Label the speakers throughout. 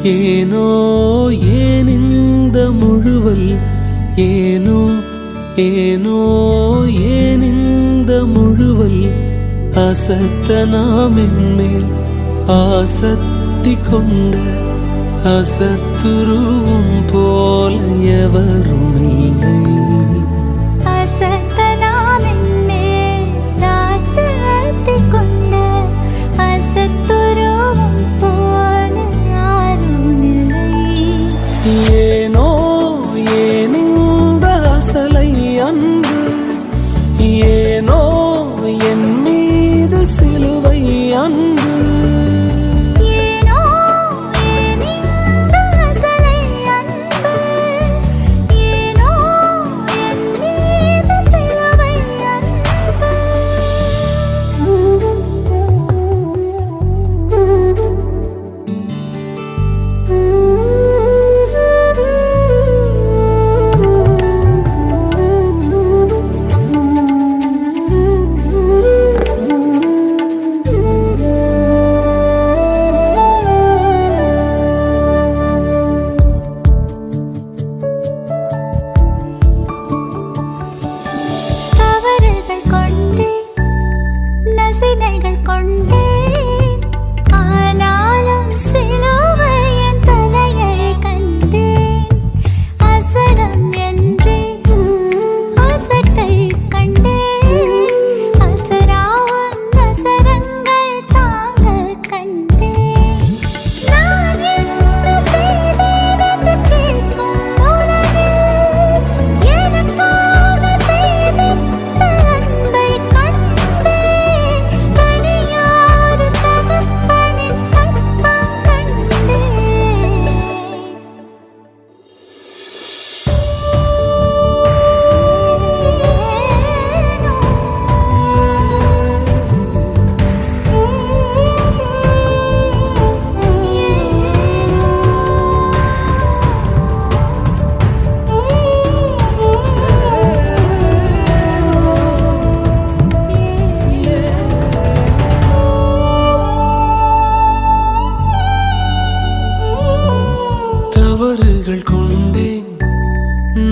Speaker 1: ஏனோ ஏன் இந்த முழுவல், ஏனோ ஏனோ ஏன் இந்த முழுவல், அசத்தனாம் என்மேல் ஆசத்தி கொண்ட அசத்துருவும் போல எவரும் இல்லை. ஏனோ ஏன் இந்த அசலை அன்பு, ஏனோ என் மீது சிலுவை அன்பு.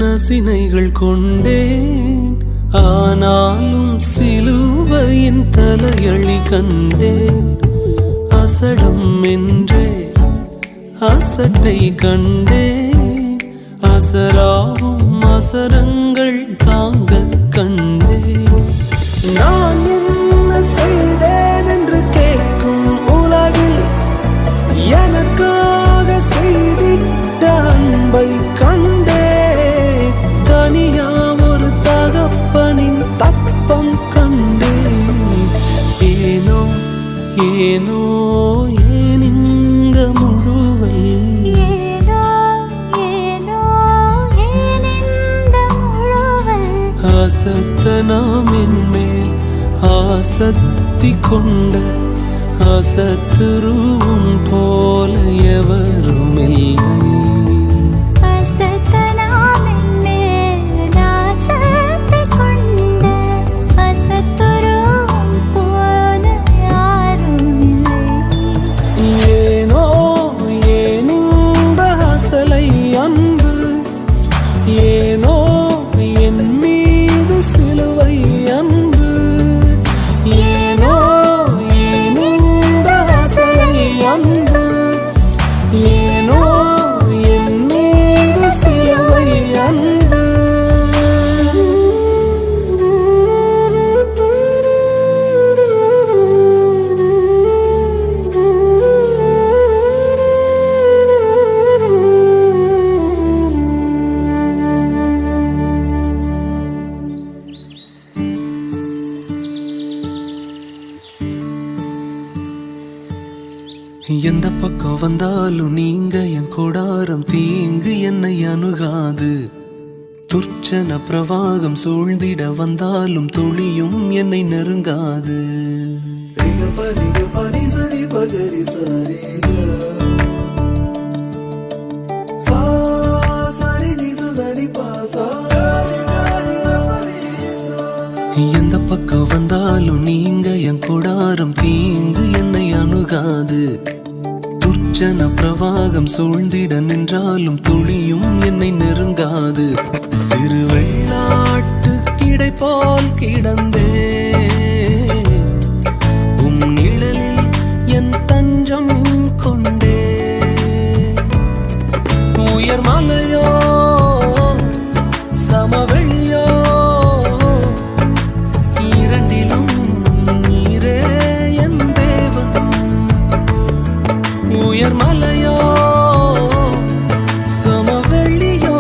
Speaker 1: நசினைகள் கொண்டேன், ஆனாலும் சிலுவையின் தலையழி கண்டேன். அசடம் என்றே அசட்டை கண்டேன், அசராவும் அசரங்கள் தாங்க கண்டேன். நான் என்ன செய்தேன் என்று கேட்கும் உலகில் எனக்காக செய்திட்ட அன்பை கண்டே. தனியா ஒரு தகப்பனின் தப்பம் கண்டே. ஏனோ ஏனோ ஏன் இங்க முழுவல், அசத்தனாம் என்மேல் ஆசத்தி கொண்ட அசத்துருவும் போல எவரும் இல்லை. ஏனோ என் மீது சிலுவை அன்பு, ஏனோ ஏன் இந்த அசலை அன்பு, ஏனோ என் மீது சிலுவை அன்பு. எந்த பக்கம் வந்தாலும் நீங்க என் கூடாரம் தீங்கு என்னை அணுகாது. துர்ச்சன பிரவாகம் சூழ்ந்திட வந்தாலும் துளியும் என்னை நெருங்காது. எந்த பக்கம் வந்தாலும் நீங்க என் கூடாரம் தீங்கு என்னை அணுகாது. துர்ச்சன பிரவாகம் சூழ்ந்திட நின்றாலும் துளியும் என்னை நெருங்காது. சிறு வெள்ளாட்டு கிடை போல் கிடந்தே உம் நிழலில் என் தஞ்சம் கொண்டே. உயர் மலையோ சமவெளியோ இரண்டிலும் நீரே என் தேவன். உயர் மலையோ சமவெளியோ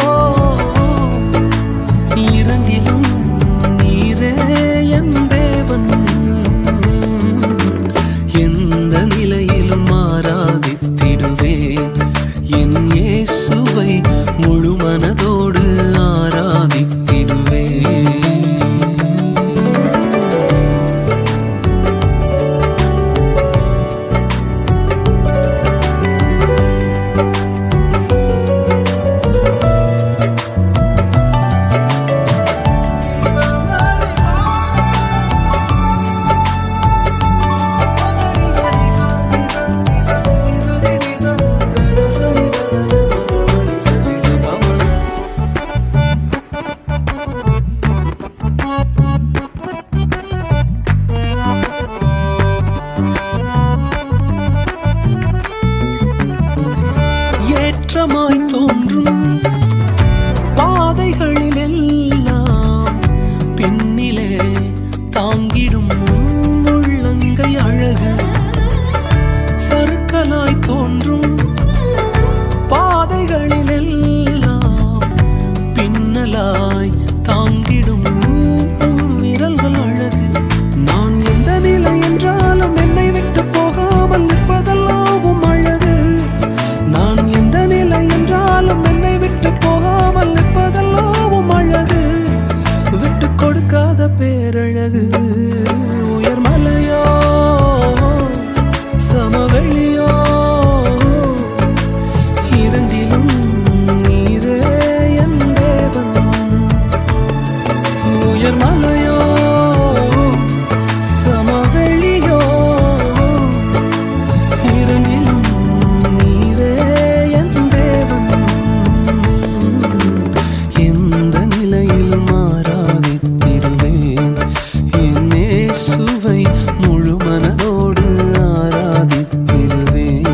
Speaker 1: இரண்டிலும் நீரே என் தேவன். எந்த நிலையிலும் ஆராதித்திடுவேன் என் இயேசுவை முழு மனதோடு ஆராதித்திடுவேன். ஏற்றமாய் தோன்றும் பாதைகளில் எல்லாம் பின்னிலே தாங்கிடும் உள்ளங்கை அழகு. சறுக்கலாய் தோன்றும் பாதைகளில் எல்லாம் பின்னலாய் தாங்கிடும் விரல்கள் அழகு. நான் எந்த நிலை என்றாலும் என்னை விட்டு போகாமல் நிற்பதெல்லாம் அழகு. நான் எந்த நிலை என்றாலும் என்னை விட்டு போகாமல் நிற்பதெல்லாம் அழகு. விட்டு கொடுக்காத பேரழகு. உயர் மலையோ சமவெளியோ இரண்டிலும் நீரே என் தேவன். உயர் மலையோ சமவெளியோ இரண்டிலும் நீரே என் தேவன். எந்த நிலையிலும் ஆராதித்திடுவேன் என் இயேசுவை முழு மனதோடு ஆராதித்திடுவேன்.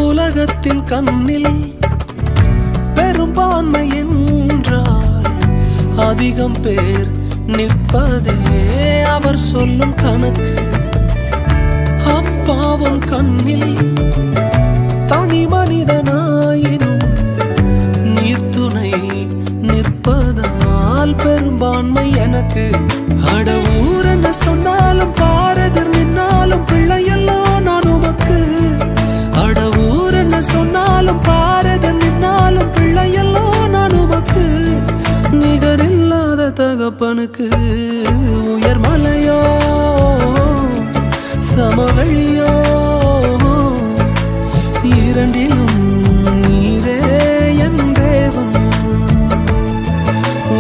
Speaker 1: உலகத்தின் கண்ணில் பெரும்பான்மை என்றால் அதிகம் பேர் நிற்பதே அவர் சொல்லும் கணக்கு. அப்பாவும் கண்ணில் தனி மனிதனாயினும் நீர்த்துணை நிற்பதால் பெரும்பான்மை எனக்கு. அடவூர் என்ன சொன்னாலும் பாரதிர் நின்னாலும் பிள்ளையெல்லாம் நான் உமக்கு. அடவூர் என்ன சொன்னாலும் பாரதிர் நின்னாலும் பிள்ளையெல்லாம் நான் உமக்கு. நிகரில்லாத தகப்பனுக்கு. உயர் மலையோ சமவெளியோ இரண்டிலும் நீரே என் தேவன்.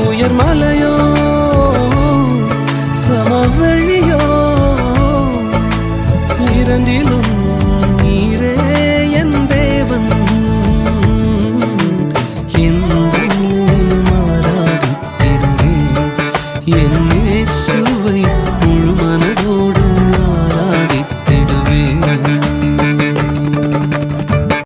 Speaker 1: உயர் மலை